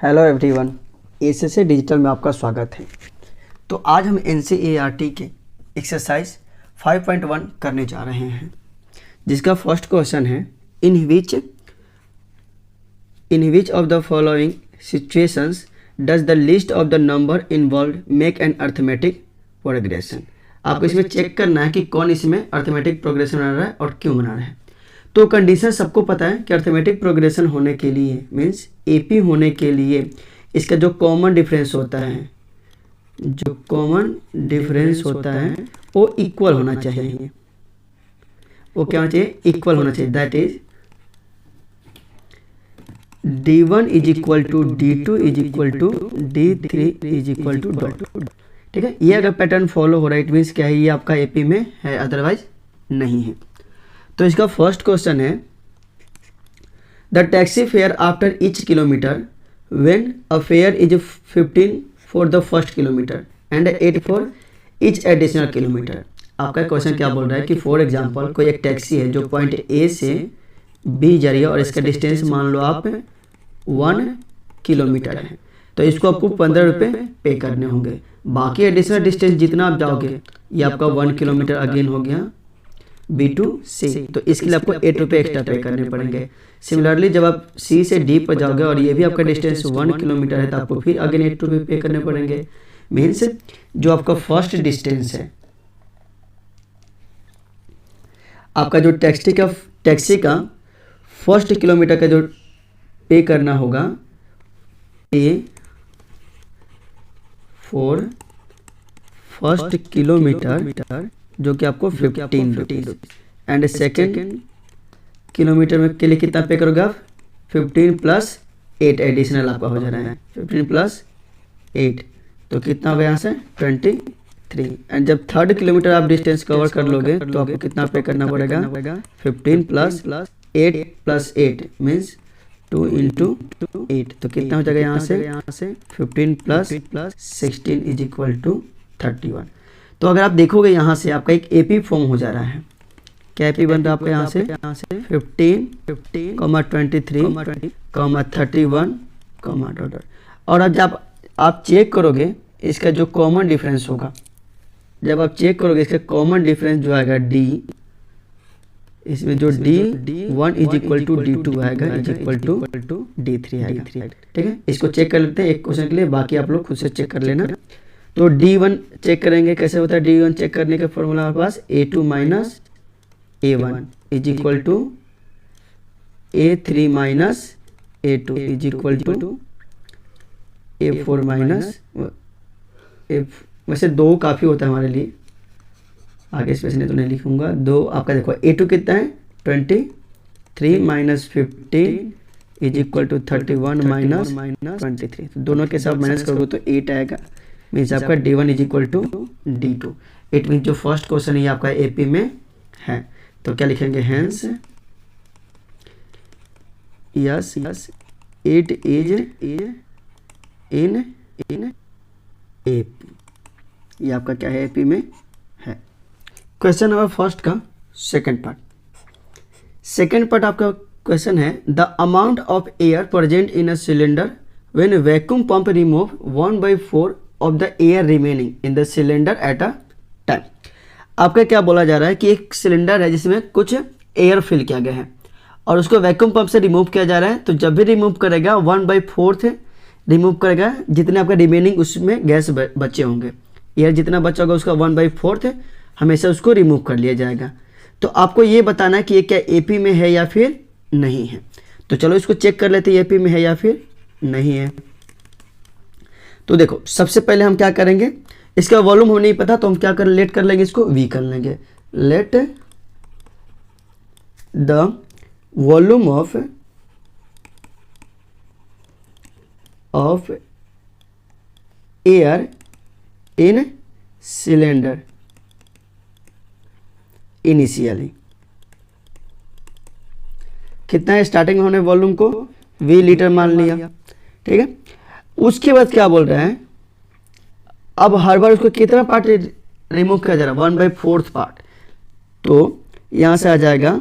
Hello everyone, SSC digital में आपका स्वागत है। तो आज हम एनसीईआरटी के एक्सरसाइज 5.1 करने जा रहे हैं, जिसका फर्स्ट क्वेश्चन है in which of the following situations does the list of the number involved make an arithmetic progression. आपको इसमें चेक करना है कि कौन इसमें अर्थमेटिक प्रोग्रेशन बना रहा है और क्यों बना रहा है। तो कंडीशन सबको पता है कि अर्थमेटिक प्रोग्रेशन होने के लिए मीन्स एपी होने के लिए इसका जो कॉमन डिफरेंस होता है वो इक्वल होना चाहिए। वो क्या होना चाहिए? इक्वल होना चाहिए। That is D1 is equal to D2 is equal to D3 is equal to dot. ठीक है, ये अगर पैटर्न फॉलो हो रहा है इट मीन्स क्या है, ये आपका एपी में है, अदरवाइज नहीं है। तो इसका फर्स्ट क्वेश्चन है the taxi fare after each kilometre when a fair is 15 for the first kilometre and 8 for each additional kilometre. आपका क्वेश्चन क्या बोल रहा है कि फॉर एग्जांपल कोई एक टैक्सी है जो पॉइंट ए से बी जा रही है और इसका डिस्टेंस मान लो आप 1 किलोमीटर है, तो इसको आपको 15 रुपये पे करने होंगे। बाकी एडिशनल डिस्टेंस जितना आप जाओगे ये आपका 1 किलोमीटर अगेन हो गया B2 C, तो इसके लिए आपको 8 रुपये एक्स्ट्रा पे करने पड़ेंगे। सिमिलरली जब आप C से D पर जाओगे और ये भी आपका डिस्टेंस 1 किलोमीटर है तो आपको फिर अगेन 8 रुपये पे करने पड़ेंगे। मीन्स जो आपका फर्स्ट डिस्टेंस है, आपका जो टैक्सी का फर्स्ट किलोमीटर का जो पे करना होगा पे फॉर फर्स्ट किलोमीटर जो कि आपको 15 रुपीज़ एंड सेकेंड किलोमीटर में के लिए कितना पे करोगे आप? 15 प्लस 8 एडिशनल आपका हो जा रहा है 15 प्लस 8, तो कितना होगा यहाँ से 23। एंड जब थर्ड किलोमीटर आप डिस्टेंस कवर कर लोगे तो आपको कितना पे करना पड़ेगा? 15 प्लस 8 प्लस 8 मीन्स 2 इंटू 8, तो कितना हो जाएगा यहाँ से 15 प्लस 16 इज इक्वल टू 31। तो अगर आप देखोगे यहाँ से आपका एक एपी फॉर्म हो जा रहा है। क्या एपी बन रहा है आपका यहाँ से 15, 23, 31, डॉट। और अब जब आप चेक करोगे इसका जो कॉमन डिफरेंस होगा, जब आप चेक करोगे इसका कॉमन डिफरेंस जो आएगा D, इसमें जो D1 is equal to D2 आएगा इज इक्वल टू D3 आएगा। ठीक है, इसको चेक कर लेते हैं एक क्वेश्चन के लिए, बाकी आप लोग खुद से चेक कर लेना। तो D1 चेक करेंगे, कैसे होता है D1 चेक करने का फॉर्मूला हमारे पास A2 minus A1 is equal to A3 minus A2 is equal to A4 minus वैसे 2 काफ़ी होता है हमारे लिए, आगे स्पेशली तो नहीं लिखूंगा। 2 आपका देखो A2 कितना है 23 minus 15 is equal to 31 minus 23, तो दोनों के साथ माइनस करोगे तो 8 आएगा। मीन्स आपका D1 is equal to D2। It means जो फर्स्ट क्वेश्चन है आपका एपी में है, तो क्या लिखेंगे? Hence yes it is in AP. ये आपका क्या है? एपी में है। क्वेश्चन नंबर फर्स्ट का सेकंड पार्ट आपका क्वेश्चन है the amount of air present in a cylinder when vacuum pump remove 1/4 of the air remaining in the cylinder at a time. आपका क्या बोला जा रहा है कि एक सिलेंडर है जिसमें कुछ एयर फिल किया गया है और उसको वैक्यूम पंप से रिमूव किया जा रहा है। तो जब भी रिमूव करेगा 1/4 रिमूव करेगा, जितने आपका रिमेनिंग उसमें गैस बचे होंगे, एयर जितना बचा होगा उसका 1/4 हमेशा उसको रिमूव कर लिया जाएगा। तो आपको ये बताना है कि ये क्या एपी में है या फिर नहीं है। तो चलो इसको चेक कर लेते हैं एपी में है या फिर नहीं है। तो देखो सबसे पहले हम क्या करेंगे, इसका वॉल्यूम हमें नहीं पता तो हम क्या लेट कर लेंगे, इसको V कर लेंगे। Let the volume of air in cylinder initially. कितना है स्टार्टिंग में हमने वॉल्यूम को V लीटर मान लिया। ठीक है, उसके बाद क्या बोल रहे हैं, अब हर बार उसको कितना पार्ट रिमूव किया जा रहा है? 1/4 पार्ट। तो यहाँ से आ जाएगा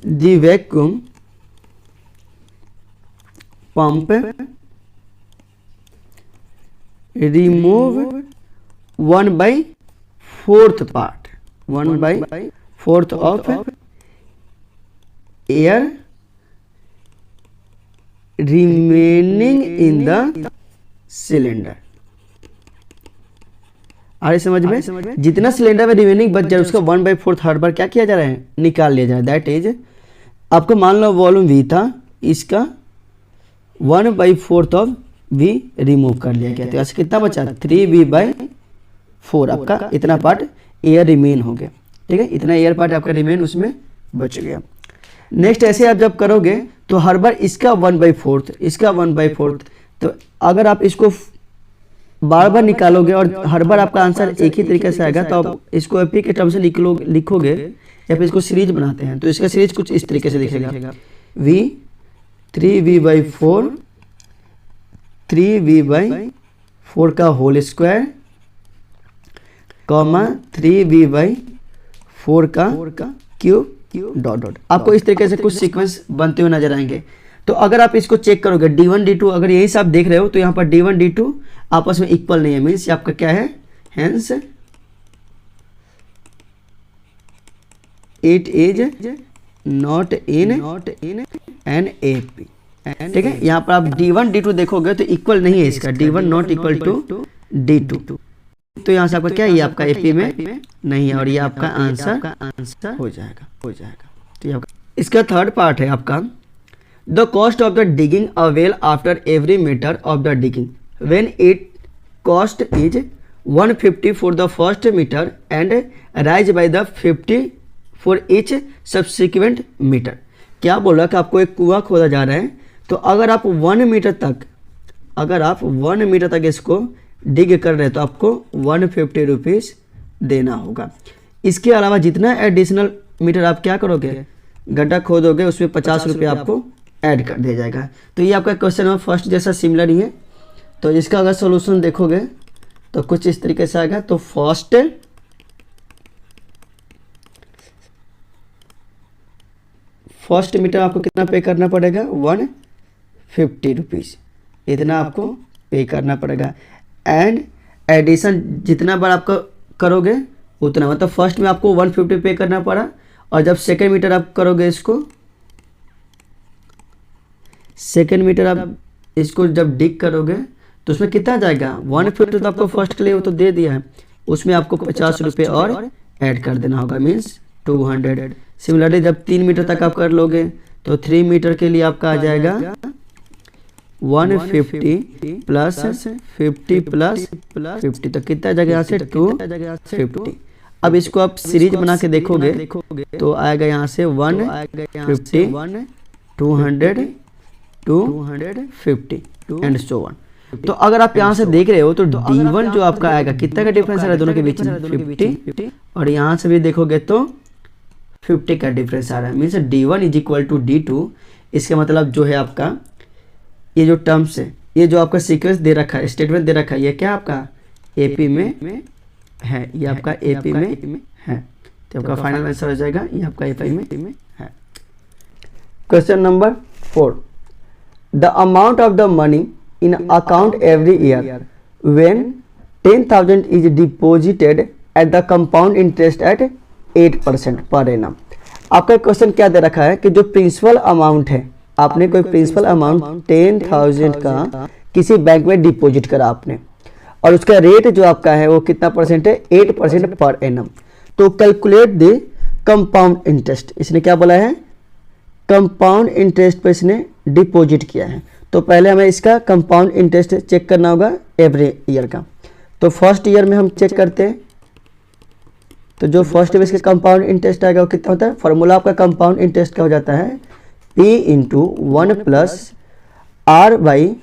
the vacuum pump remove 1/4 part, 1/4 of air remaining in the cylinder. आ समझ में, जितना सिलेंडर में रिमेनिंग बच जाए उसका 1/4 हर बार क्या किया जा रहा है, निकाल लिया जाए। दैट इज आपको मान लो वॉल्यूम V था, इसका 1/4 ऑफ V रिमूव कर लिया गया, तो ऐसे कितना बचा 3V/4 आपका इतना पार्ट एयर रिमेन हो गया। ठीक है, इतना एयर पार्ट आपका रिमेन उसमें बच गया। नेक्स्ट ऐसे आप जब करोगे तो हर बार इसका 1/4, इसका 1/4, तो अगर आप इसको बार बार निकालोगे और हर बार आपका आंसर एक ही तरीके से आएगा, तो आप इसको एपी के टर्म से लिखोगे या फिर इसको सीरीज बनाते हैं, तो इसका सीरीज कुछ इस तरीके से लिखेगा V 3V/4 3V/4 का होल स्क्वायर कॉमा 3V/4 का क्यूब डॉट डॉट। आपको इस तरीके से कुछ सीक्वेंस बनते हुए नजर आएंगे। तो अगर आप इसको चेक करोगे D1 D2 अगर यही से आप देख रहे हो तो यहाँ पर D1 D2 आपस में इक्वल नहीं है, मीन्स आपका क्या है, hence it is not in an AP। ठीक है, यहाँ पर आप D1 D2 देखोगे तो इक्वल नहीं है इसका, D1 not equal to D2, तो यहाँ से आपका क्या है, ये आपका AP में नहीं है और ये आपका आंसर हो जाएगा। तो ये आपका इसका थर्ड पार्ट है आपका the cost of the digging a well after every metre of the digging when it cost is 150 for the first metre and rise by the 50 for each subsequent metre. क्या बोल रहा है कि आपको एक कुआं खोदा जा रहा है, तो अगर आप 1 मीटर तक इसको डिग कर रहे हैं तो आपको 150 रुपीज़ देना होगा। इसके अलावा जितना एडिशनल मीटर आप क्या करोगे, गड्ढा खोदोगे, उसमें 50 रुपये आपको ऐड कर दिया जाएगा। तो ये आपका क्वेश्चन नंबर फर्स्ट जैसा सिमिलर ही है। तो इसका अगर सॉल्यूशन देखोगे तो कुछ इस तरीके से आएगा। तो फर्स्ट मीटर आपको कितना पे करना पड़ेगा, 150 रुपीज़, इतना आपको पे करना पड़ेगा। एंड एडिशन जितना बार आपको करोगे उतना, मतलब फर्स्ट में आपको 150 पे करना पड़ा और जब सेकेंड मीटर आप करोगे इसको, सेकेंड मीटर आप इसको जब डिग करोगे तो उसमें कितना जाएगा, 150 तो आपको फर्स्ट के लिए वो तो दे दिया है, उसमें आपको 50 रुपये और ऐड कर देना होगा, मीन्स 200। सिमिलरली जब 3 मीटर तक आप कर लोगे तो 3 मीटर के लिए आपका आ जाएगा 150 प्लस 50 प्लस 50, तो कितना जगह यहाँ से 250। अब इसको आप सीरीज बना के देखोगे तो आएगा यहाँ से 150 200 250 एंड सो ऑन। तो अगर आप यहाँ से देख रहे हो तो D1 जो आपका आएगा, कितना का डिफरेंस आ रहा है दोनों के बीच में, 50, और यहाँ से भी देखोगे तो 50 का डिफरेंस आ रहा है, means D1 is equal to D2। इसका मतलब जो है आपका ये जो टर्म्स है, ये जो आपका सीक्वेंस दे रखा है, स्टेटमेंट दे रखा है, ये क्या आपका AP में है, ये आपका AP में है, तो आपका फाइनल आंसर हो जाएगा ये आपका AP में है। Question number 4, the amount of the money in account every year when 10,000 is deposited at the compound interest at 8% per annum। आपका क्वेश्चन क्या दे रखा है कि जो प्रिंसिपल अमाउंट है, आपने कोई प्रिंसिपल अमाउंट 10,000 का किसी बैंक में डिपॉजिट करा आपने, और उसका रेट जो आपका है वो कितना परसेंट है, 8% पर एनम। तो कैलकुलेट द कंपाउंड इंटरेस्ट, इसने क्या बोला है, कंपाउंड इंटरेस्ट पर इसने डिपॉजिट किया है। तो पहले हमें इसका कंपाउंड इंटरेस्ट चेक करना होगा एवरी ईयर का। तो फर्स्ट ईयर में हम चेक करते हैं, तो जो फर्स्ट ईयर इसका कंपाउंड इंटरेस्ट आएगा वो कितना होता है, फॉर्मूला आपका कंपाउंड इंटरेस्ट का हो जाता है P into 1 plus R by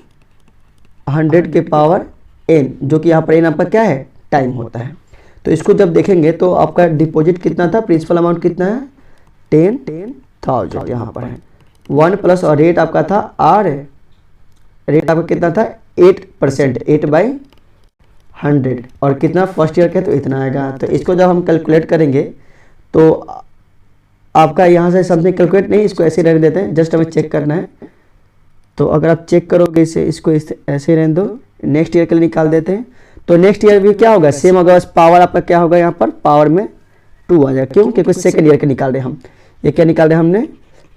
100 के पावर N, जो कि यहाँ पर N आपका क्या है, टाइम होता है। तो इसको जब देखेंगे तो आपका डिपॉजिट कितना था, प्रिंसिपल अमाउंट कितना है, 10,000 यहाँ पर है, 1 प्लस और रेट आपका था R है, रेट आपका कितना था 8%, 8/100, और कितना फर्स्ट ईयर का तो इतना आएगा। तो इसको जब हम कैलकुलेट करेंगे तो आपका यहाँ से समथिंग कैलकुलेट नहीं, इसको ऐसे रहने देते हैं, जस्ट हमें चेक करना है। तो अगर आप चेक करोगे इसे, इसको ऐसे रहने दो, नेक्स्ट ईयर के लिए निकाल देते हैं। तो नेक्स्ट ईयर भी क्या होगा, सेम होगा, बस पावर आपका क्या होगा, यहाँ पर पावर में 2 आ जाएगा। क्यों? क्योंकि सेकेंड ईयर के निकाल रहे हैं हम। ये क्या निकाल रहे हैं हमने,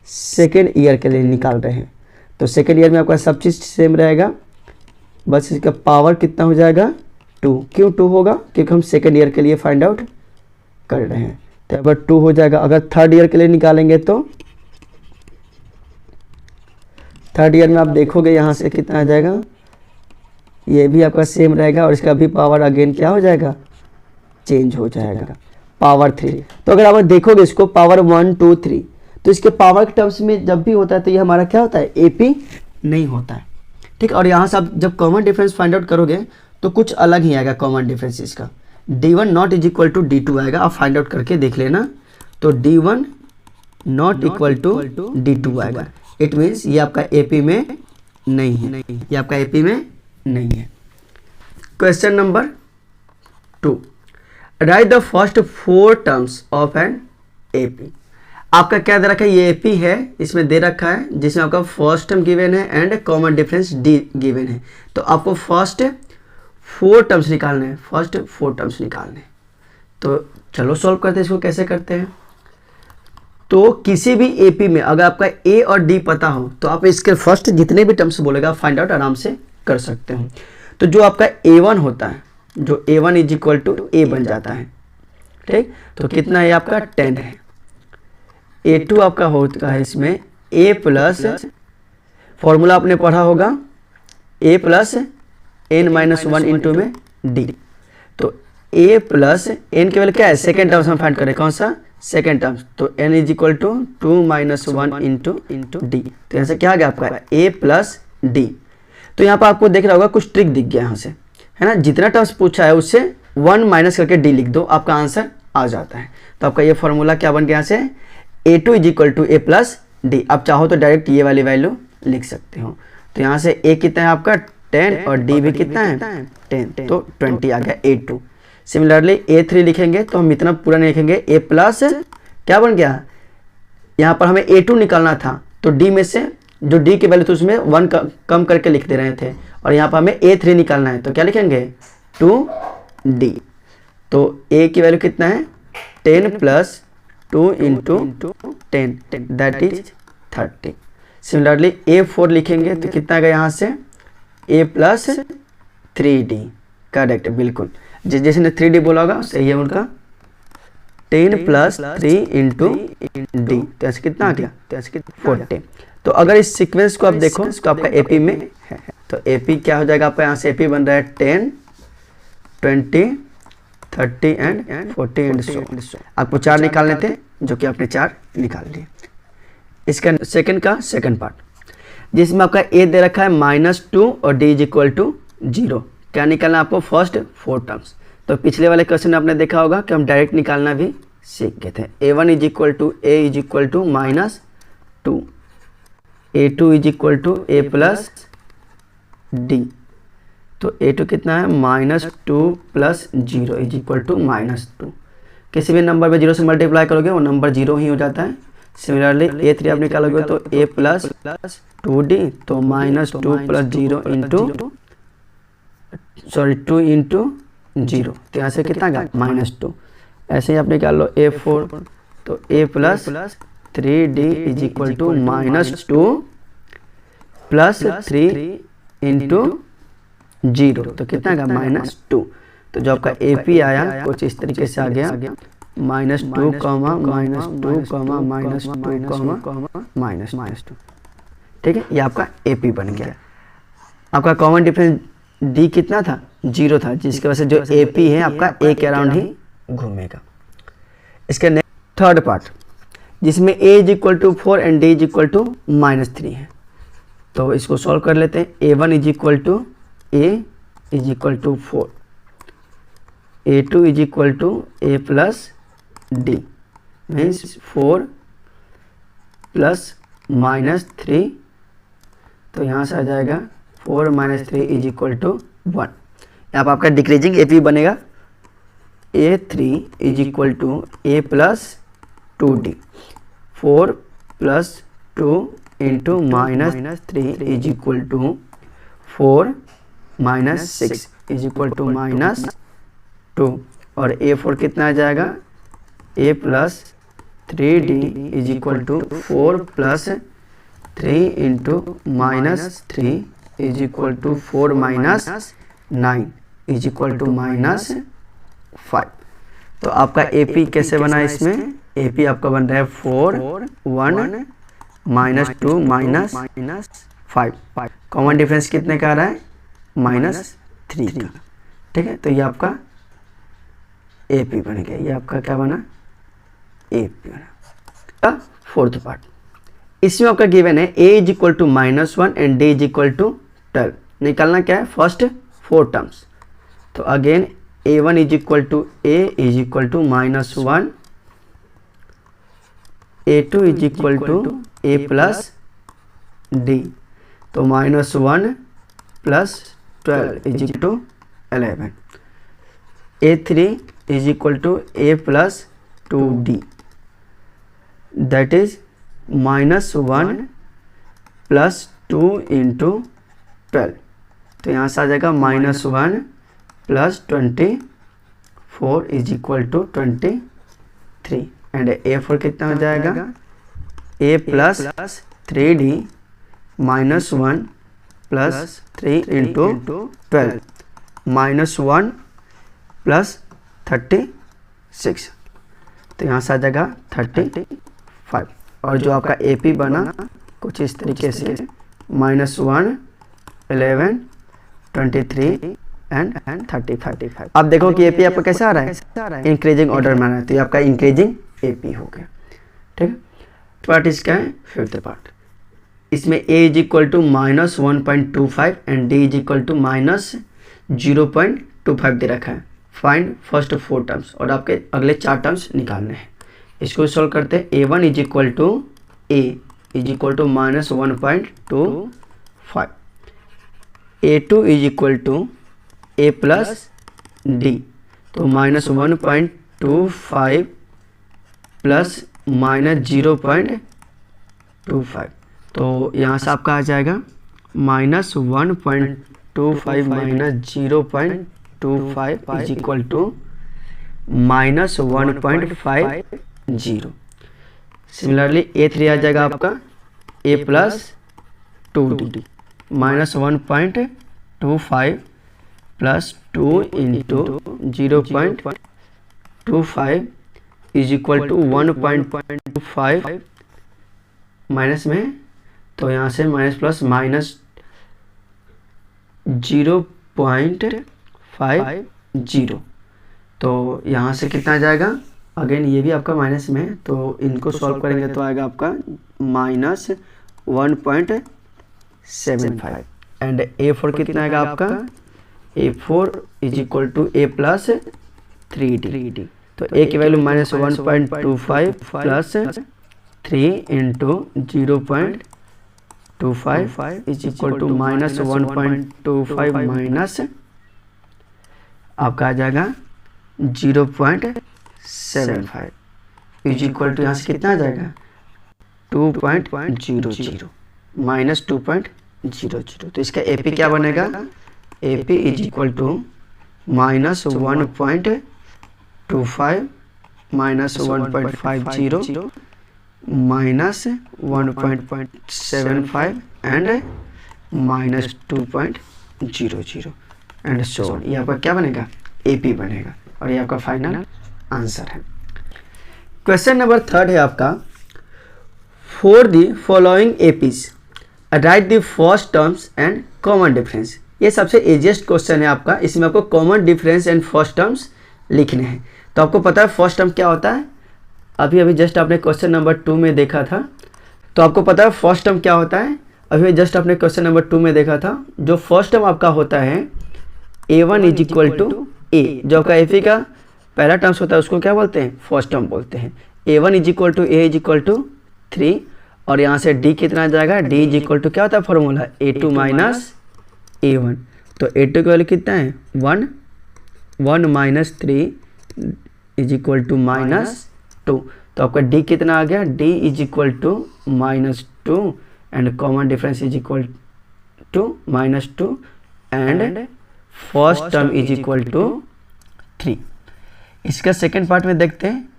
सेकेंड ईयर के लिए निकाल रहे हैं। तो सेकेंड ईयर में आपका सब चीज़ सेम रहेगा, बस इसका पावर कितना हो जाएगा, 2। क्यों 2 होगा? क्योंकि हम सेकेंड ईयर के लिए फाइंड आउट कर रहे हैं, तो यहाँ पर 2 हो जाएगा। अगर थर्ड ईयर के लिए निकालेंगे तो थर्ड ईयर में आप देखोगे यहाँ से कितना आ जाएगा, ये भी आपका सेम रहेगा और इसका भी पावर अगेन क्या हो जाएगा, चेंज हो जाएगा, पावर 3। तो अगर आप देखोगे इसको पावर 1 2 3, तो इसके पावर के टर्म्स में जब भी होता है तो ये हमारा क्या होता है, एपी नहीं होता है। ठीक, और यहाँ से आप जब कॉमन डिफरेंस फाइंड आउट करोगे तो कुछ अलग ही आएगा कॉमन डिफरेंस इसका, D1 not is equal to D2 आएगा। आप फाइंड आउट करके देख लेना, तो D1 not equal to D2 आएगा। इट मीन्स ये आपका एपी में नहीं है, ये आपका एपी में नहीं है। Question number 2, right the first 4 terms of an AP. आपका क्या दे रखा है, ये एपी है, इसमें दे रखा है जिसमें आपका फर्स्ट टर्म गिवन है and common difference D given है। तो आपको फर्स्ट 4 टर्म्स निकालने हैं, फर्स्ट 4 टर्म्स निकालने हैं। तो चलो सॉल्व करते हैं इसको। कैसे करते हैं, तो किसी भी एपी में अगर आपका ए और डी पता हो तो आप इसके फर्स्ट जितने भी टर्म्स बोलेगा फाइंड आउट आराम से कर सकते हो। तो जो आपका A1 होता है, जो A1 इज इक्वल टू ए बन जाता है। ठीक, तो कितना है आपका 10 है। A2 आपका होता है इसमें A प्लस, फॉर्मूला आपने पढ़ा होगा, A प्लस n-1 इंटू में D। तो A प्लस n केवल क्या है, सेकेंड टर्म्स हम फाइंड करें, कौन सा, सेकेंड टर्म्स। तो n is equal to 2-1 into D. तो यहाँ से क्या आ गया आपका A प्लस डी। तो यहाँ पर आपको देख रहा होगा कुछ ट्रिक दिख गया यहाँ से, है ना, जितना टर्म्स पूछा है उससे 1 माइनस करके डी लिख दो, आपका आंसर आ जाता है। तो आपका ये फॉर्मूला क्या बन गया, यहाँ से A2 is equal to A plus D. आप चाहो तो डायरेक्ट ये वाली वैल्यू लिख सकते हो। तो यहाँ से A कितना है आपका 10 और D भी कितना है 10, तो 20 आ गया A2। सिमिलरली A3 लिखेंगे तो हम इतना पूरा नहीं लिखेंगे, A प्लस क्या बन गया, यहाँ पर हमें A2 निकालना था तो D में से जो D की वैल्यू थी उसमें 1 कम करके लिख दे रहे थे, और यहाँ पर हमें A3 निकालना है तो क्या लिखेंगे 2D। तो A की वैल्यू कितना है 10 plus 2 into 10, that is 30। Similarly A4 लिखेंगे तो कितना आएगा यहाँ से A प्लस 3D, करेक्ट, बिल्कुल जैसे ने 3D बोला होगा सही है उनका। 10 प्लस 3 इंटू डी, तो ऐसे कितना आ गया, तो ऐसे 40। तो अगर इस सीक्वेंस को आप देखो तो आपका एपी में है, तो एपी क्या हो जाएगा आपका, यहाँ से एपी बन रहा है 10 20 30 एंड 40 एंड सो। आपको 4 निकालने थे जो कि आपने 4 निकाल लिए। इसका सेकंड का सेकंड पार्ट, जिसमें आपका ए दे रखा है -2 और डी इज इक्वल टू 0। क्या निकालना आपको, फर्स्ट 4 टर्म्स। तो पिछले वाले क्वेश्चन में आपने देखा होगा कि हम डायरेक्ट निकालना भी सीख गए थे। A1 is equal to A is equal to -2, A2 is equal to A plus D. तो A2 कितना है -2 प्लस 0 इज इक्वल टू -2। किसी भी नंबर पे 0 से मल्टीप्लाई करोगे वो नंबर 0 ही हो जाता है। सिमिलरली A3 आप निकालोगे तो A प्लस 2D, तो -2 प्लस 0 इंटू 2 इंटू 0, तो यहाँ से कितना गया -2। ऐसे ही आप निकाल लो A4, तो A plus 3D is equal to -2 plus 3 into 0, तो कितना गया -2। तो जो आपका AP आया कुछ इस तरीके से आ गया -2, -2, -2, -2। ठीक है, ये आपका AP बन गया। आपका कॉमन डिफरेंस D कितना था 0 था, जिसकी वजह से जो AP है आपका A के अराउंड ही घूमेगा। इसके नेक्स्ट थर्ड पार्ट, जिसमें A is equal to 4 and D is equal to -3 है। तो इसको सॉल्व कर लेते हैं। A1 is equal to A is equal to 4, A2 is equal to A plus D, means 4 plus -3, तो यहाँ से आ जाएगा 4 - 3 इज इक्वल टू 1। यहाँ पर आपका डिक्रीजिंग AP बनेगा। A3 is equal to A plus 2D, 4 plus 2 into -3 is equal to 4 - 6 is equal to -2 और A4 कितना आ जाएगा A plus 3D is equal to 4 plus 3 into -3 is equal to 4 - 9 is equal to -5। तो आपका AP कैसे बना है? इसमें AP आपका बन रहा है 4 1 -2 -5। कॉमन डिफरेंस कितने का आ रहा है? -3 का। ठीक है, तो ये आपका AP बन गया। ये आपका क्या बना? AP बना। फोर्थ पार्ट, इसमें आपका गिवन है A is equal to -1 and D is equal to 12। निकालना क्या है? First 4 terms. तो again A1 is equal to A is equal to -1, A2 is equal to A plus D, तो -1 plus 12 is equal to 11। A3 is equal to A plus 2D, that is -1 plus 2 into 12। तो यहाँ से आ जाएगा -1 plus 24 is equal to 23। And A4 कितना हो जाएगा? A plus 3D -1 plus 3 into 12 -1 plus 36, तो यहाँ से आ जाएगा 35। और जो आपका AP बना कुछ इस तरीके से -1 11 23 एंड 35। अब देखो कि AP आपका कैसा आ रहा है? इंक्रीजिंग ऑर्डर में आ रहा है, तो ये आपका इंक्रीजिंग AP हो गया। ठीक है, पार्ट इसका है फिफ्थ पार्ट। इसमें A is equal to -1.25 and D is equal to -0.25 दे रखा है। फाइंड फर्स्ट 4 टर्म्स, और आपके अगले 4 टर्म्स निकालने हैं। इसको सॉल्व करते हैं। A1 is equal to A is equal to -1.25, A2 is equal to A plus D, तो -1.25 प्लस -0.25, तो यहाँ से आपका आ जाएगा -1.25 -0.25 is equal to -1.50। Similarly A3 आ जाएगा आपका A plus 2D, -1.25 plus 2 into 0.25 is equal to 1.25 minus में, तो यहाँ से माइनस प्लस -0.50, तो यहाँ से कितना आ जाएगा? अगेन ये भी आपका माइनस में है, तो इनको सॉल्व करेंगे तो आएगा आपका -1.75। एंड A4 कितना आएगा आपका? A4 is equal to A plus 3D, तो A की value -1.25 plus 3 into 0.25 is equal to -1.25 minus आपका आ जाएगा 0.75 इज इक्वल टू यहाँ से कितना आ जाएगा? 2.00 माइनस 2.00। तो इसका AP क्या बनेगा? AP is equal to -1.25 minus 1.50 minus 1.75 and minus 2.00 and so on. ये आपका क्या बनेगा? AP बनेगा, और ये आपका फाइनल आंसर है। क्वेश्चन नंबर 3 है आपका, for the following APs write the first terms and common difference. ये सबसे इजीएस्ट क्वेश्चन है आपका। इसमें आपको common difference and first terms लिखने हैं। तो आपको पता है फर्स्ट टर्म क्या होता है? अभी जस्ट आपने क्वेश्चन नंबर 2 में देखा था, तो आपको पता है फर्स्ट टर्म क्या होता है? अभी जस्ट आपने क्वेश्चन नंबर 2 में देखा था। जो फर्स्ट टर्म आपका होता है A1 is equal to A, जो आपका AP का पहला टर्म्स होता है उसको क्या बोलते हैं? फर्स्ट टर्म बोलते हैं। A1 is equal to A is equal to 3, और यहाँ से D कितना आ जाएगा? D इज इक्वल टू क्या होता है फॉर्मूला? A2 माइनस A1, तो A2 की वैल्यू कितना है? 1 माइनस 3 इज इक्वल टू -2, तो आपका D कितना आ गया? D is equal to -2 and common difference is equal to -2 and first term is equal to 3। इसका सेकेंड पार्ट में देखते हैं,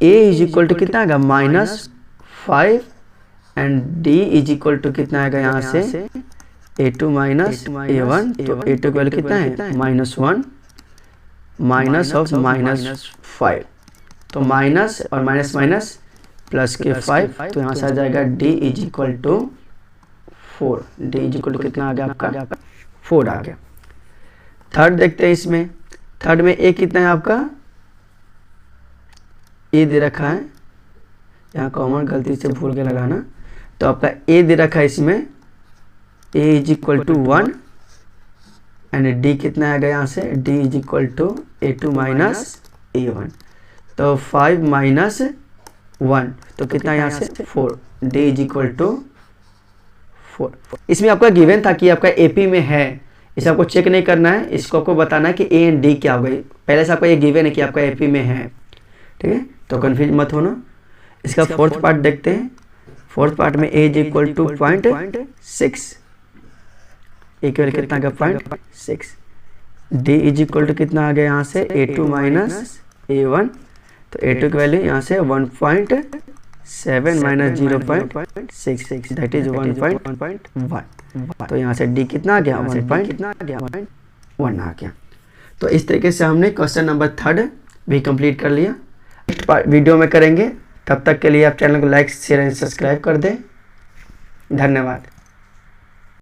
a इज इक्वल टू कितना आएगा -5 and d is equal to कितना आएगा यहाँ से a2 माइनस a1, तो a2 की वैल्यू कितना है -1 माइनस ऑफ -5, तो माइनस और माइनस माइनस प्लस के 5, तो यहाँ से आ जाएगा d is equal to 4। d is equal to कितना आ गया आपका 4 आ गया। थर्ड देखते हैं, इसमें थर्ड में a कितना है आपका, a दे रखा है, यहाँ कॉमन गलती से भूल के लगाना, तो आपका a दे रखा है इसमें, a is equal to 1 and d कितना आएगा यहाँ से, d is equal to a2 minus a1, तो 5 माइनस 1 तो कितना यहाँ से 4, d इज इक्वल टू 4। इसमें आपका गिवन था कि आपका AP में है, इसे आपको चेक नहीं करना है, इसको आपको बताना है कि a एंड d क्या हो गई, पहले से आपका ये गिवन है कि आपका AP में है, ठीक है, तो कन्फ्यूज मत होना। इसका फोर्थ पार्ट देखते हैं, फोर्थ पार्ट में a is equal to 0.6, a की वैल्यू कितना आ गया 0.6, d इज इक्वल टू कितना आ गया यहाँ से a2 माइनस a1, तो a2 की वैल्यू यहाँ से 1.7 माइनस 0.66 दैट इज 1.1, तो यहाँ से d कितना आ गया 1.1 आ गया। तो इस तरीके से हमने क्वेश्चन नंबर 3 भी कंप्लीट कर लिया। नेक्स्ट वीडियो में करेंगे, तब तक के लिए आप चैनल को लाइक शेयर एंड सब्सक्राइब कर दें। धन्यवाद।